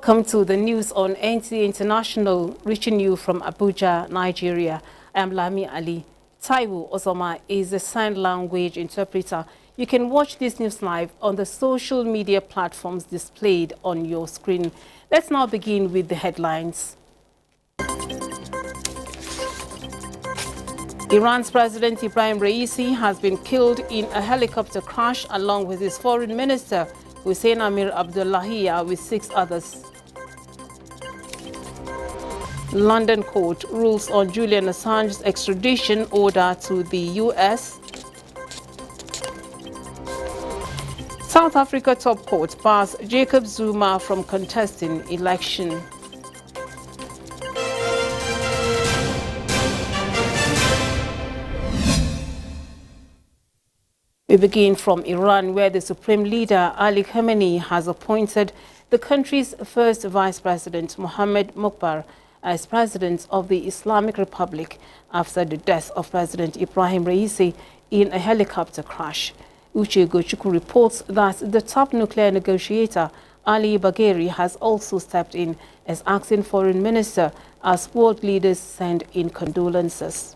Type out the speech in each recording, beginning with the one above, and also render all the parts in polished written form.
Welcome to the news on NTA International, reaching you from Abuja, Nigeria. I am Lami Ali. Taiwo Ozoma is a sign language interpreter. You can watch this news live on the social media platforms displayed on your screen. Let's now begin with the headlines. Iran's President Ibrahim Raisi has been killed in a helicopter crash along with his foreign minister, Hussein Amir Abdullahian, with 6 others. London court rules on Julian Assange's extradition order to the US. South Africa top court bars Jacob Zuma from contesting election. We begin from Iran, where the Supreme Leader Ali Khamenei has appointed the country's first Vice President, Mohammed Mokbar, as President of the Islamic Republic after the death of President Ibrahim Raisi in a helicopter crash. Uche Gochukwu reports that the top nuclear negotiator, Ali Bagheri, has also stepped in as acting foreign minister as world leaders send in condolences.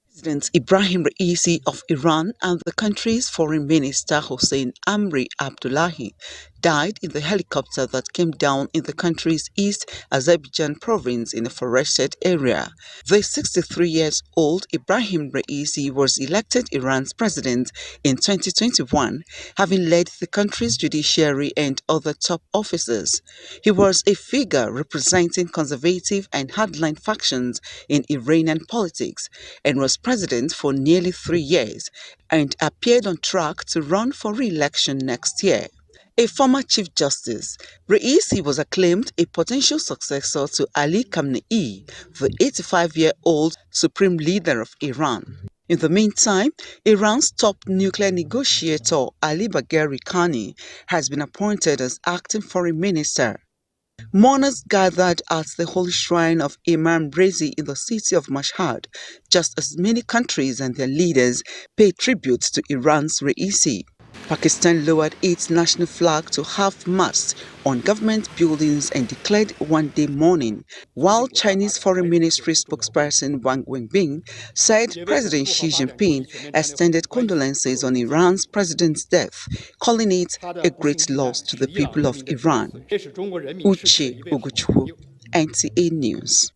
President Ibrahim Raisi of Iran and the country's foreign minister Hossein Amri Abdullahi died in the helicopter that came down in the country's East Azerbaijan province in a forested area. The 63-year-old Ibrahim Raisi was elected Iran's president in 2021, having led the country's judiciary and other top officers. He was a figure representing conservative and hardline factions in Iranian politics and was president for nearly 3 years and appeared on track to run for re-election next year. A former Chief Justice, Raisi was acclaimed a potential successor to Ali Khamenei, the 85-year-old Supreme Leader of Iran. In the meantime, Iran's top nuclear negotiator Ali Bagheri has been appointed as acting foreign minister. Mourners gathered at the holy shrine of Imam Raisi in the city of Mashhad, just as many countries and their leaders paid tribute to Iran's Raisi. Pakistan lowered its national flag to half-mast on government buildings and declared one-day mourning, while Chinese Foreign Ministry spokesperson Wang Wenbin said President Xi Jinping extended condolences on Iran's president's death, calling it a great loss to the people of Iran. Uche Ogochukwu, NTA News.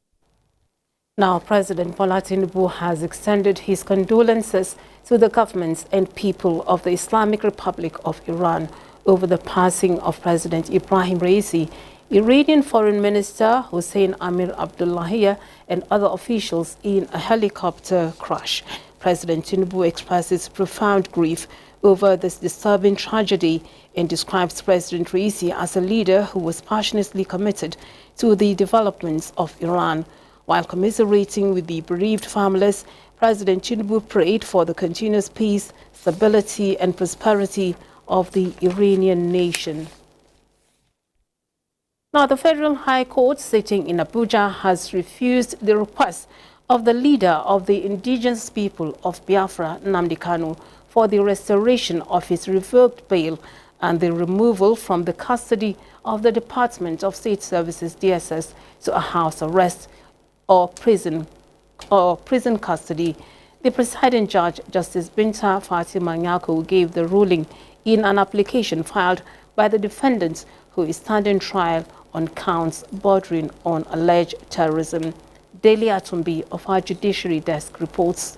Now, President Bola Tinubu has extended his condolences to the governments and people of the Islamic Republic of Iran over the passing of President Ibrahim Raisi, Iranian Foreign Minister Hossein Amir Abdullahian, and other officials in a helicopter crash. President Tinubu expresses profound grief over this disturbing tragedy and describes President Raisi as a leader who was passionately committed to the developments of Iran. While commiserating with the bereaved families, President Tinubu prayed for the continuous peace, stability, and prosperity of the Iranian nation. Now, the Federal High Court sitting in Abuja has refused the request of the leader of the indigenous people of Biafra, Nnamdi Kanu, for the restoration of his revoked bail and the removal from the custody of the Department of State Services, DSS, to a house arrest or prison custody. The presiding judge, Justice Binta Fatima Nyako, gave the ruling in an application filed by the defendant, who is standing trial on counts bordering on alleged terrorism. Deli Atumbi of our Judiciary Desk reports.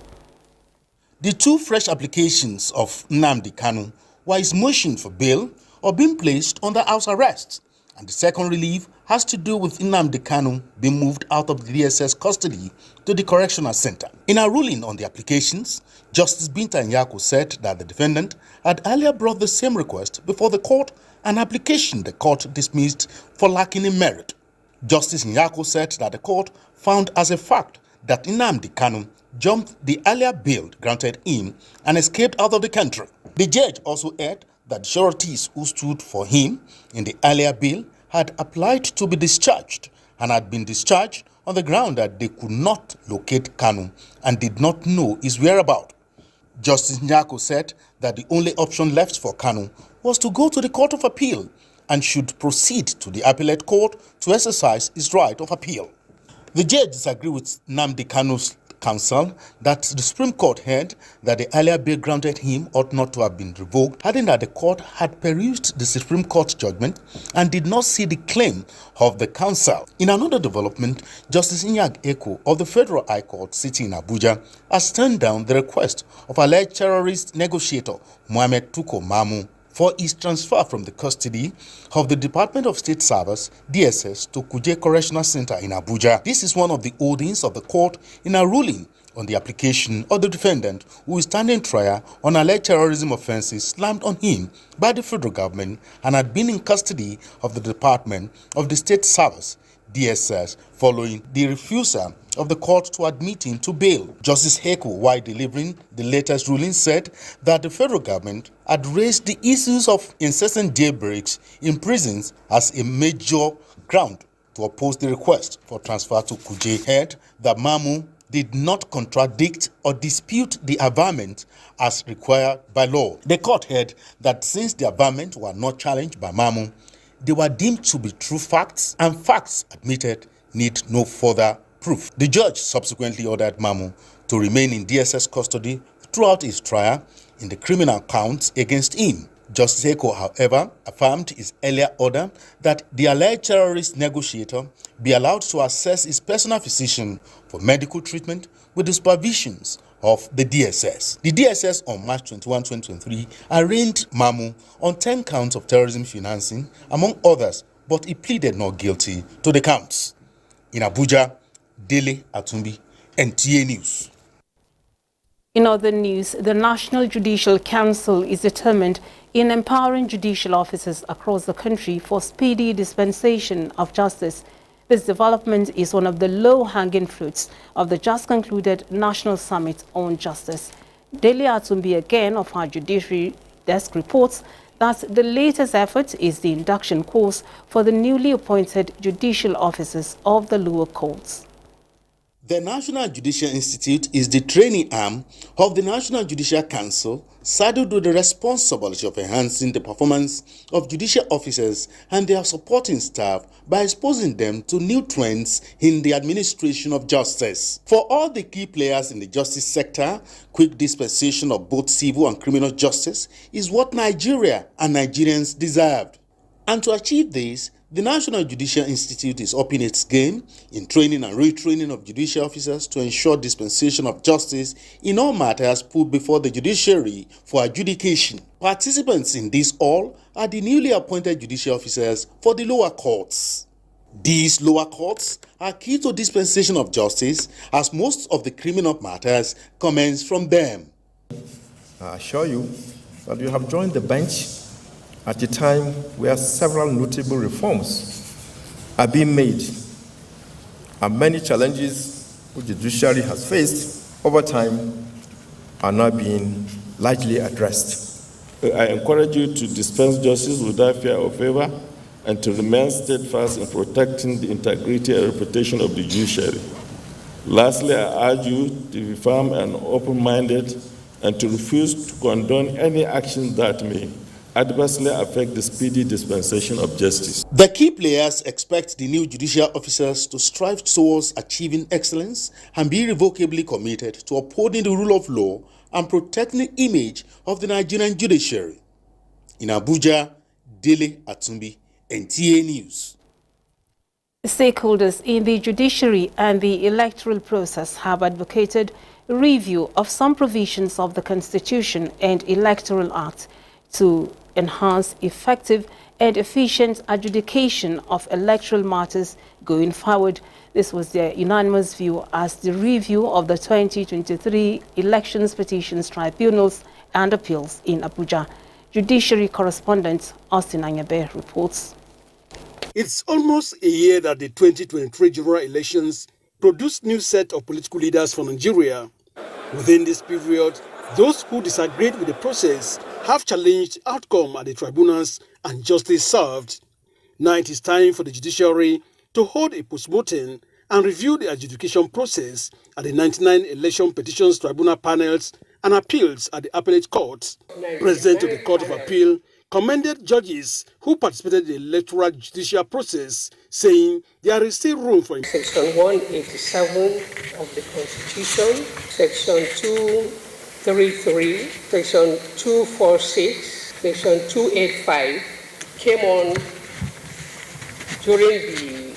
The 2 fresh applications of Nnamdi Kanu were his motion for bail or being placed under house arrest, and the second relief has to do with Nnamdi Kanu being moved out of the DSS custody to the correctional center. In a ruling on the applications, Justice Binta Nyako said that the defendant had earlier brought the same request before the court, an application the court dismissed for lacking in merit. Justice Nyako said that the court found as a fact that Nnamdi Kanu jumped the earlier bail granted him and escaped out of the country. The judge also added that sureties who stood for him in the earlier bail had applied to be discharged and had been discharged on the ground that they could not locate Kanu and did not know his whereabouts. Justice Nyako said that the only option left for Kanu was to go to the Court of Appeal and should proceed to the appellate court to exercise his right of appeal. The judge disagreed with Nnamdi Kanu's counsel that the Supreme Court held that the earlier bail granted him ought not to have been revoked, adding that the court had perused the Supreme Court judgment and did not see the claim of the counsel. In another development, Justice Nnamdi of the Federal High Court sitting in Abuja has turned down the request of alleged terrorist negotiator Mamu for his transfer from the custody of the Department of State Service, DSS, to Kuje Correctional Center in Abuja. This is one of the holdings of the court in a ruling on the application of the defendant who is standing trial on alleged terrorism offenses slammed on him by the federal government and had been in custody of the Department of the State Service, DSS, following the refusal of the court to admit him to bail. Justice Heku, while delivering the latest ruling, said that the federal government had raised the issues of incessant jailbreaks in prisons as a major ground to oppose the request for transfer to Kuje. Heard that Mamu did not contradict or dispute the averment as required by law. The court held that since the averment were not challenged by Mamu, they were deemed to be true facts, and facts admitted need no further proof. The judge subsequently ordered Mamu to remain in DSS custody throughout his trial in the criminal counts against him. Justice Eko, however, affirmed his earlier order that the alleged terrorist negotiator be allowed to access his personal physician for medical treatment with the supervisions of the DSS. The DSS on March 21, 2023 arraigned Mamu on 10 counts of terrorism financing, among others, but he pleaded not guilty to the counts. In Abuja, Dele Atumbi, NTA News. In other news, the National Judicial Council is determined in empowering judicial officers across the country for speedy dispensation of justice. This development is one of the low-hanging fruits of the just concluded National Summit on Justice. Dele Atumbi again of our Judiciary Desk reports that the latest effort is the induction course for the newly appointed judicial officers of the lower courts. The National Judicial Institute is the training arm of the National Judicial Council, saddled with the responsibility of enhancing the performance of judicial officers and their supporting staff by exposing them to new trends in the administration of justice. For all the key players in the justice sector, quick dispensation of both civil and criminal justice is what Nigeria and Nigerians deserved. And to achieve this, the National Judicial Institute is upping its game in training and retraining of judicial officers to ensure dispensation of justice in all matters put before the judiciary for adjudication. Participants in this all are the newly appointed judicial officers for the lower courts. These lower courts are key to dispensation of justice, as most of the criminal matters commence from them. I assure you that you have joined the bench at a time where several notable reforms are being made and many challenges which the judiciary has faced over time are now being largely addressed. I encourage you to dispense justice without fear or favor and to remain steadfast in protecting the integrity and reputation of the judiciary. Lastly, I urge you to be firm and open-minded and to refuse to condone any action that may adversely affect the speedy dispensation of justice. The key players expect the new judicial officers to strive towards achieving excellence and be irrevocably committed to upholding the rule of law and protecting the image of the Nigerian judiciary. In Abuja, Dele Atumbi, NTA News. Stakeholders in the judiciary and the electoral process have advocated review of some provisions of the Constitution and Electoral Act to enhance effective and efficient adjudication of electoral matters going forward. This was their unanimous view as the review of the 2023 Elections Petitions Tribunals and Appeals in Abuja. Judiciary correspondent Austin Anyabe reports. It's almost a year that the 2023 general elections produced new set of political leaders for Nigeria. Within this period, those who disagreed with the process have challenged outcome at the tribunals and justice served. Now it is time for the judiciary to hold a postmortem and review the adjudication process at the 99 election petitions tribunal panels and appeals at the appellate court. President of the Court of Appeal, commended judges who participated in the electoral judicial process, saying there is still room for Section 187 of the Constitution, Section 233, Section 246, Section 285 came on during the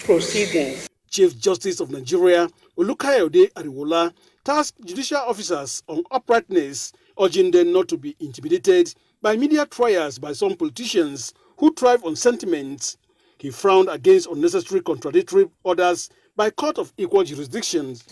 proceedings. Chief Justice of Nigeria, Olukayode Ariwola, tasked judicial officers on uprightness, urging them not to be intimidated by media trials by some politicians who thrive on sentiments. He frowned against unnecessary contradictory orders by court of equal jurisdictions.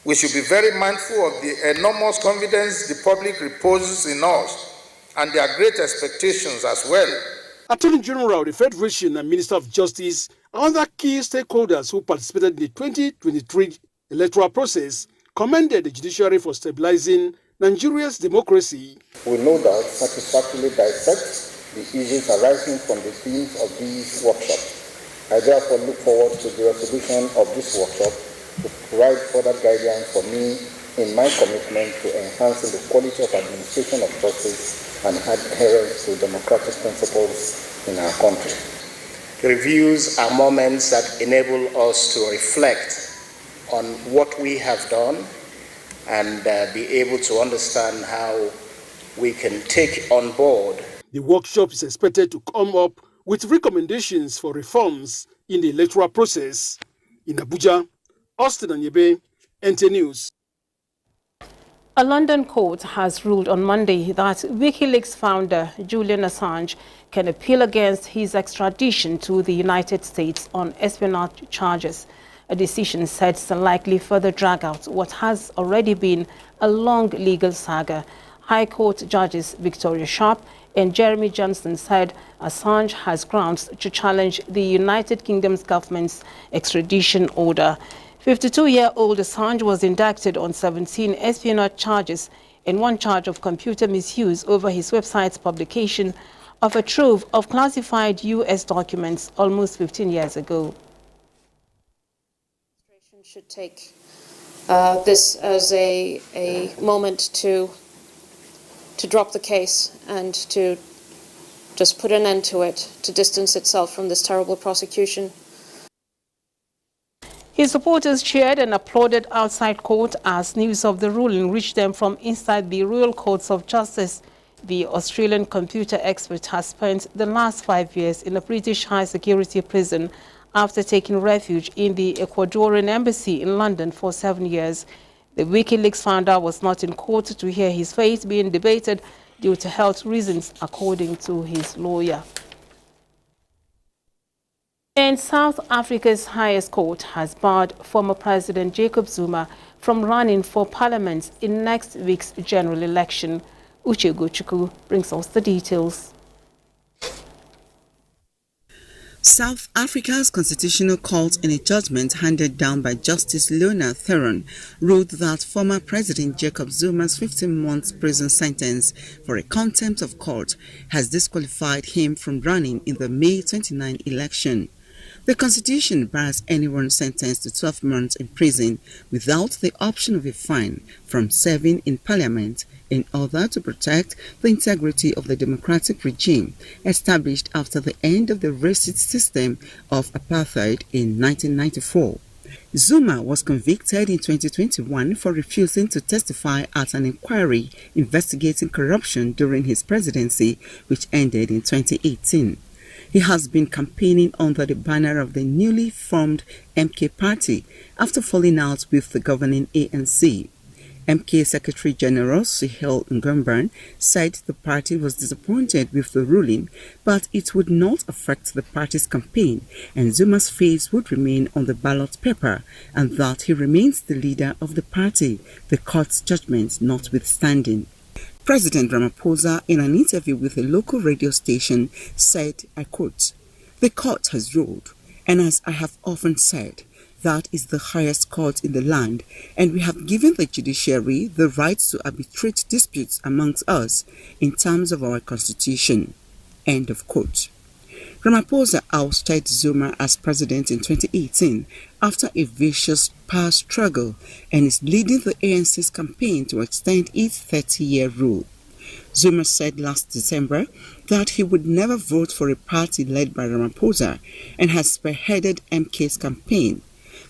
We should be very mindful of the enormous confidence the public reposes in us and their great expectations as well. Attorney General of the Federation and Minister of Justice and other key stakeholders who participated in the 2023 electoral process commended the judiciary for stabilizing Nigeria's democracy. We no doubt satisfactorily dissect the issues arising from the themes of these workshops. I therefore look forward to the resolution of this workshop to provide further guidance for me in my commitment to enhancing the quality of administration of justice and adherence to democratic principles in our country. Reviews are moments that enable us to reflect on what we have done and be able to understand how we can take on board. The workshop is expected to come up with recommendations for reforms in the electoral process. In Abuja, Austin Anyebe, NTA News. A London court has ruled on Monday that WikiLeaks founder Julian Assange can appeal against his extradition to the United States on espionage charges. A decision said to likely further drag out what has already been a long legal saga. High Court judges Victoria Sharp and Jeremy Johnson said Assange has grounds to challenge the United Kingdom's government's extradition order. 52-year-old Assange was indicted on 17 espionage charges and one charge of computer misuse over his website's publication of a trove of classified U.S. documents almost 15 years ago. Should take this as a moment to drop the case and to just put an end to it, to distance itself from this terrible prosecution. His supporters cheered and applauded outside court as news of the ruling reached them from inside the Royal Courts of Justice. The Australian computer expert has spent the last 5 years in a British high-security prison after taking refuge in the Ecuadorian embassy in London for 7 years. The WikiLeaks founder was not in court to hear his fate being debated due to health reasons, according to his lawyer. And South Africa's highest court has barred former President Jacob Zuma from running for parliament in next week's general election. Uche Gochuku brings us the details. South Africa's Constitutional Court, in a judgment handed down by Justice Leona Theron, ruled that former President Jacob Zuma's 15-month prison sentence for a contempt of court has disqualified him from running in the May 29 election. The Constitution bars anyone sentenced to 12 months in prison without the option of a fine from serving in Parliament in order to protect the integrity of the democratic regime established after the end of the racist system of apartheid in 1994. Zuma was convicted in 2021 for refusing to testify at an inquiry investigating corruption during his presidency, which ended in 2018. He has been campaigning under the banner of the newly formed MK party after falling out with the governing ANC. MK Secretary General Sihel Ngumban said the party was disappointed with the ruling, but it would not affect the party's campaign and Zuma's face would remain on the ballot paper, and that he remains the leader of the party, the court's judgment notwithstanding. President Ramaphosa, in an interview with a local radio station, said, I quote, "The court has ruled, and as I have often said, that is the highest court in the land, and we have given the judiciary the right to arbitrate disputes amongst us in terms of our constitution." End of quote. Ramaphosa ousted Zuma as president in 2018 after a vicious power struggle and is leading the ANC's campaign to extend its 30-year rule. Zuma said last December that he would never vote for a party led by Ramaphosa and has spearheaded MK's campaign.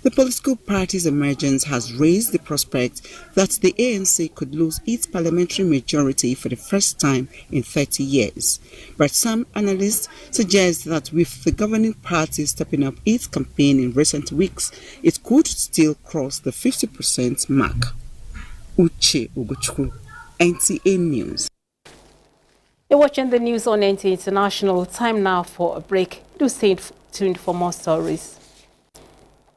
The political party's emergence has raised the prospect that the ANC could lose its parliamentary majority for the first time in 30 years. But some analysts suggest that with the governing party stepping up its campaign in recent weeks, it could still cross the 50% mark. Uche Ugochukwu, NTA News. You're watching the news on NTA International. Time now for a break. Do stay tuned for more stories.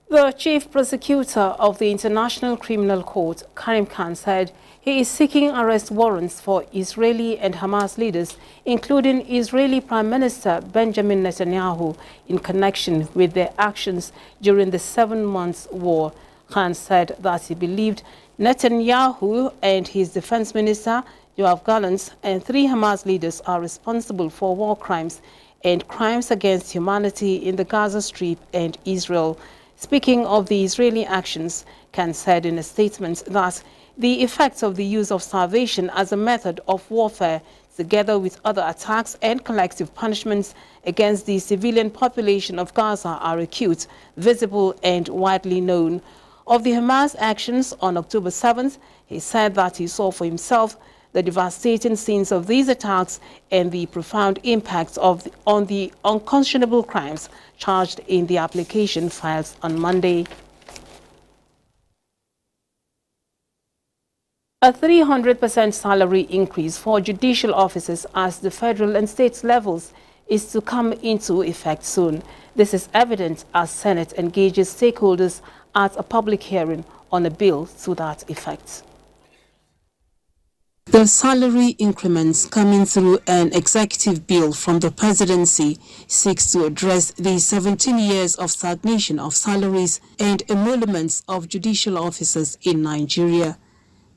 The chief prosecutor of the International Criminal Court, Karim Khan, said he is seeking arrest warrants for Israeli and Hamas leaders, including Israeli Prime Minister Benjamin Netanyahu, in connection with their actions during the 7-month war. Khan said that he believed Netanyahu and his defense minister, Yoav Gallant, and 3 Hamas leaders are responsible for war crimes and crimes against humanity in the Gaza Strip and Israel. Speaking of the Israeli actions, Khan said in a statement that the effects of the use of starvation as a method of warfare, together with other attacks and collective punishments against the civilian population of Gaza, are acute, visible, and widely known. Of the Hamas actions on October 7th, he said that he saw for himself the devastating scenes of these attacks and the profound impacts on the unconscionable crimes charged in the application filed on Monday. A 300% salary increase for judicial officers at the federal and state levels is to come into effect soon. This is evident as Senate engages stakeholders at a public hearing on a bill to that effect. The salary increments coming through an executive bill from the presidency seeks to address the 17 years of stagnation of salaries and emoluments of judicial officers in Nigeria.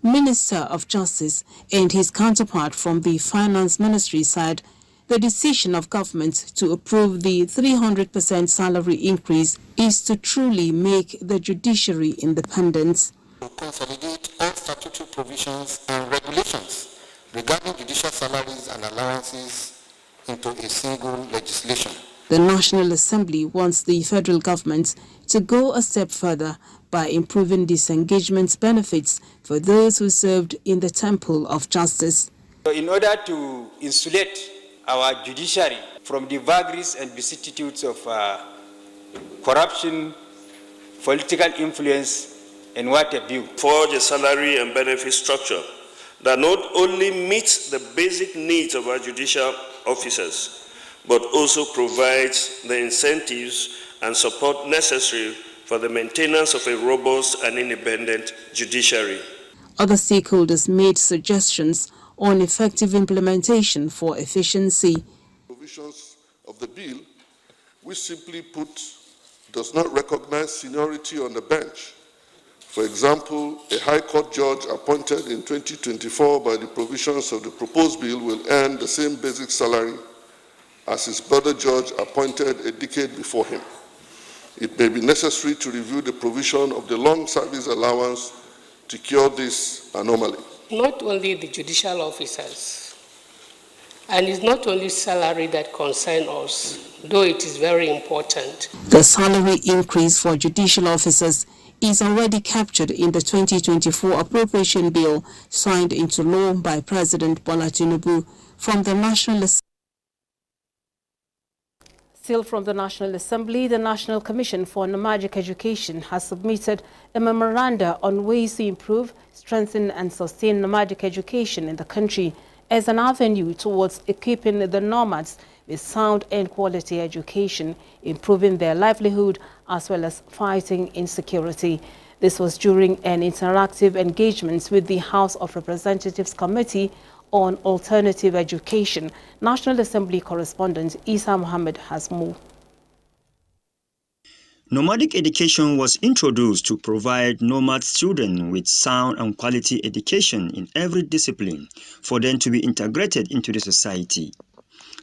Minister of Justice and his counterpart from the Finance Ministry said the decision of government to approve the 300% salary increase is to truly make the judiciary independent. To consolidate all statutory provisions and regulations regarding judicial salaries and allowances into a single legislation. The National Assembly wants the federal government to go a step further by improving disengagement benefits for those who served in the Temple of Justice. In order to insulate our judiciary from the vagaries and vicissitudes of corruption, political influence, and what have you. Forge a salary and benefit structure that not only meets the basic needs of our judicial officers, but also provides the incentives and support necessary for the maintenance of a robust and independent judiciary. Other stakeholders made suggestions on effective implementation for efficiency. Provisions of the bill, which simply put does not recognize seniority on the bench. For example, a High Court judge appointed in 2024 by the provisions of the proposed bill will earn the same basic salary as his brother judge appointed a decade before him. It may be necessary to review the provision of the long service allowance to cure this anomaly. Not only the judicial officers, and it's not only salary that concerns us, though it is very important. The salary increase for judicial officers is already captured in the 2024 appropriation bill signed into law by President Bola Tinubu. From the National Assembly. Still from the National Assembly, the National Commission for Nomadic Education has submitted a memoranda on ways to improve, strengthen and sustain nomadic education in the country as an avenue towards equipping the nomads with sound and quality education, improving their livelihood as well as fighting insecurity. This was during an interactive engagement with the House of Representatives Committee on Alternative Education. National Assembly correspondent Isa Mohammed has more. Nomadic education was introduced to provide nomad students with sound and quality education in every discipline for them to be integrated into the society.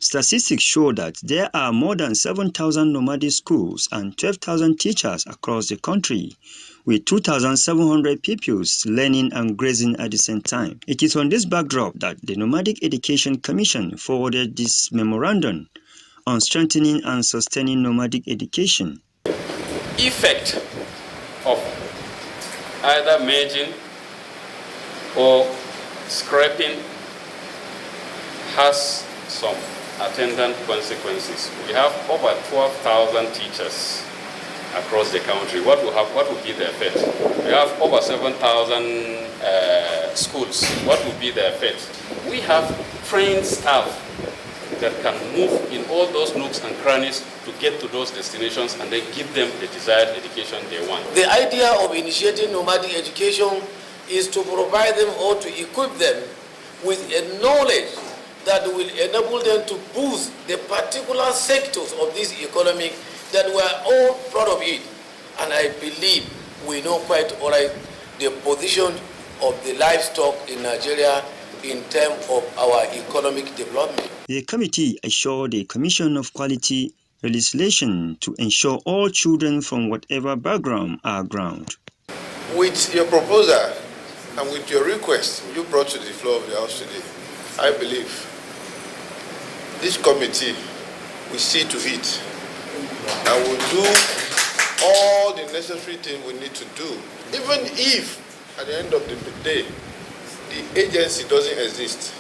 Statistics show that there are more than 7,000 nomadic schools and 12,000 teachers across the country, with 2,700 pupils learning and grazing at the same time. It is on this backdrop that the Nomadic Education Commission forwarded this memorandum on strengthening and sustaining nomadic education. Effect of either merging or scrapping has some attendant consequences. We have over 12,000 teachers across the country. What will be the effect? We have over 7,000 schools. What will be the effect? We have trained staff that can move in all those nooks and crannies to get to those destinations and then give them the desired education they want. The idea of initiating nomadic education is to provide them or to equip them with a knowledge that will enable them to boost the particular sectors of this economy that we are all proud of it. And I believe we know quite all right the position of the livestock in Nigeria in terms of our economic development. The committee assured the Commission of Quality Legislation to ensure all children from whatever background are ground. With your proposal and with your request you brought to the floor of the House today, I believe this committee will see to it and will do all the necessary things we need to do. Even if at the end of the day the agency doesn't exist,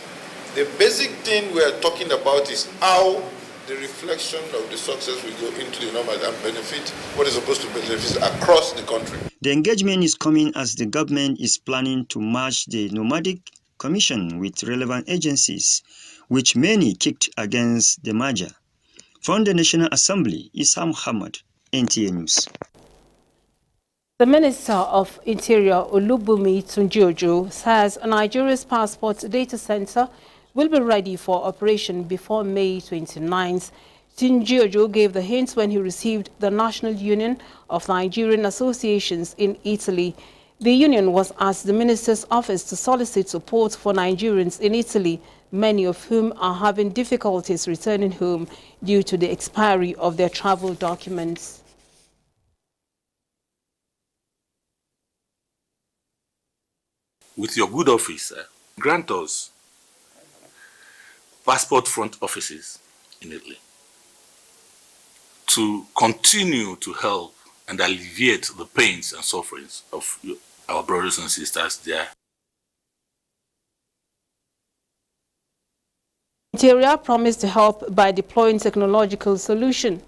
the basic thing we are talking about is how the reflection of the success will go into the normal and benefit what is supposed to benefit across the country. The engagement is coming as the government is planning to merge the Nomadic Commission with relevant agencies, which many kicked against the merger. From the National Assembly, Issa Muhammad, NTA News. The Minister of Interior, Olubunmi Tunjiojo, says Nigeria's passport data center will be ready for operation before May 29th. Tunjiojo gave the hints when he received the National Union of Nigerian Associations in Italy. The union was asked the minister's office to solicit support for Nigerians in Italy, many of whom are having difficulties returning home due to the expiry of their travel documents. With your good office, grant us passport front offices in Italy to continue to help and alleviate the pains and sufferings of our brothers and sisters there. Interior promised to help by deploying technological solution.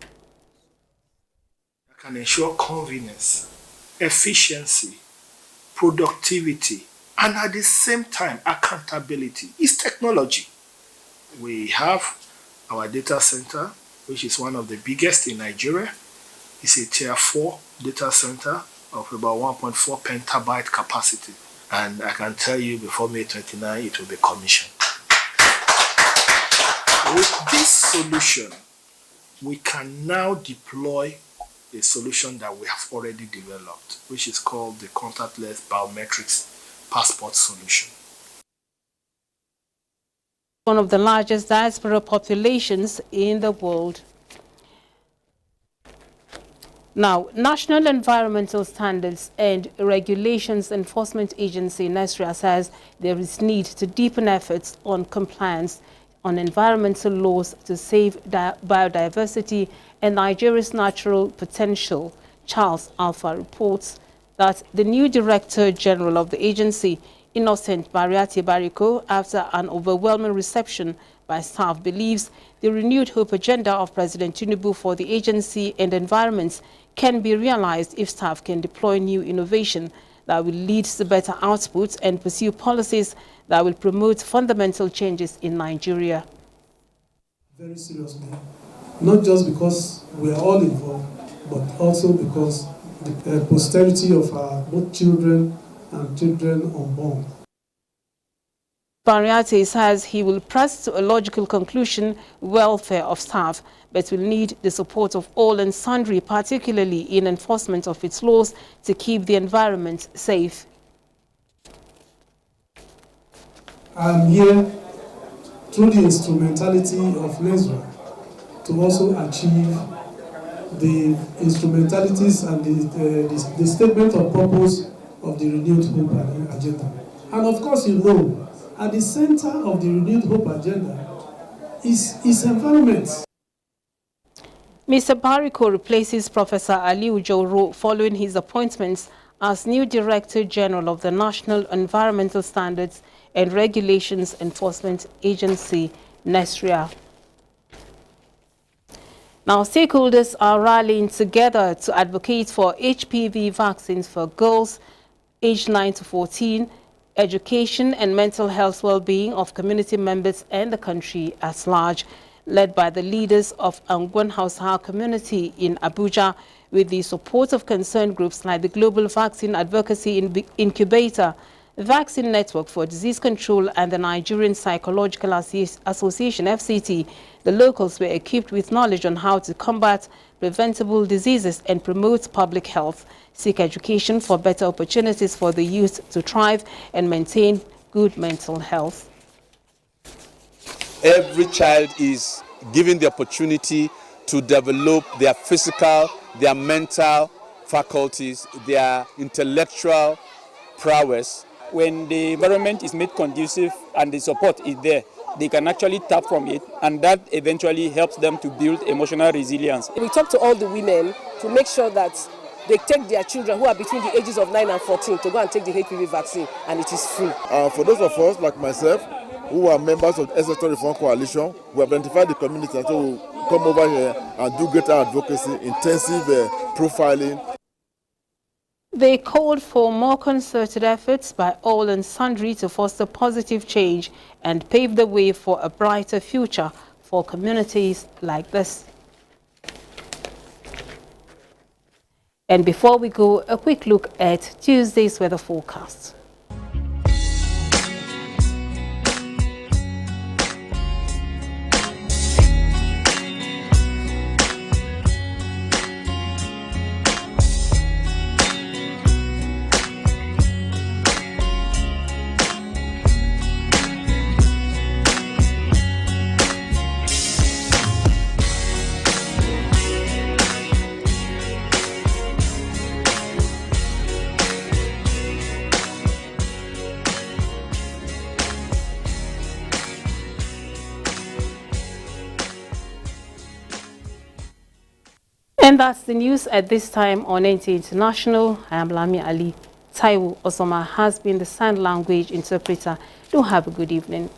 That can ensure convenience, efficiency, productivity, and at the same time accountability. Is technology. We have our data center, which is one of the biggest in Nigeria. It's a tier 4 data center of about 1.4 petabyte capacity. And I can tell you before May 29, it will be commissioned. With this solution, we can now deploy a solution that we have already developed, which is called the contactless biometrics passport solution. One of the largest diaspora populations in the world. Now, National Environmental Standards and Regulations Enforcement Agency, NESRA, says there is need to deepen efforts on compliance on environmental laws to save biodiversity and Nigeria's natural potential. Charles Alpha reports that the new Director General of the agency, Innocent Bariati Bariko, after an overwhelming reception by staff, believes the renewed hope agenda of President Tinubu for the agency and environment can be realized if staff can deploy new innovation that will lead to better output and pursue policies that will promote fundamental changes in Nigeria. Very seriously, not just because we are all involved, but also because the posterity of our both children and children unborn. Bariati says he will press to a logical conclusion welfare of staff, but will need the support of all and sundry, particularly in enforcement of its laws to keep the environment safe. I'm here through the instrumentality of NESRA to also achieve the instrumentalities and the statement of purpose of the Renewed Hope Agenda. And of course, you know, at the center of the Renewed Hope Agenda is environment. Mr. Bariko replaces Professor Aliu Jauro following his appointments as new Director General of the National Environmental Standards and Regulations Enforcement Agency, NESRA. Now, stakeholders are rallying together to advocate for HPV vaccines for girls aged 9 to 14, education and mental health well-being of community members and the country at large, led by the leaders of Angwan Hausa community in Abuja, with the support of concerned groups like the Global Vaccine Advocacy Incubator, Vaccine Network for Disease Control, and the Nigerian Psychological Association, FCT. The locals were equipped with knowledge on how to combat preventable diseases and promote public health, seek education for better opportunities for the youth to thrive and maintain good mental health. Every child is given the opportunity to develop their physical, their mental faculties, their intellectual prowess. When the environment is made conducive and the support is there, they can actually tap from it, and that eventually helps them to build emotional resilience. We talk to all the women to make sure that they take their children who are between the ages of 9 and 14 to go and take the HPV vaccine, and it is free. For those of us, like myself, who are members of the Electoral Reform Coalition, we identify the community, and so we come over here and do greater advocacy, intensive profiling. They called for more concerted efforts by all and sundry to foster positive change and pave the way for a brighter future for communities like this. And before we go, a quick look at Tuesday's weather forecast. And that's the news at this time on NTA International. I am Lami Ali. Taiwo Osoma has been the sign language interpreter. Do have a good evening.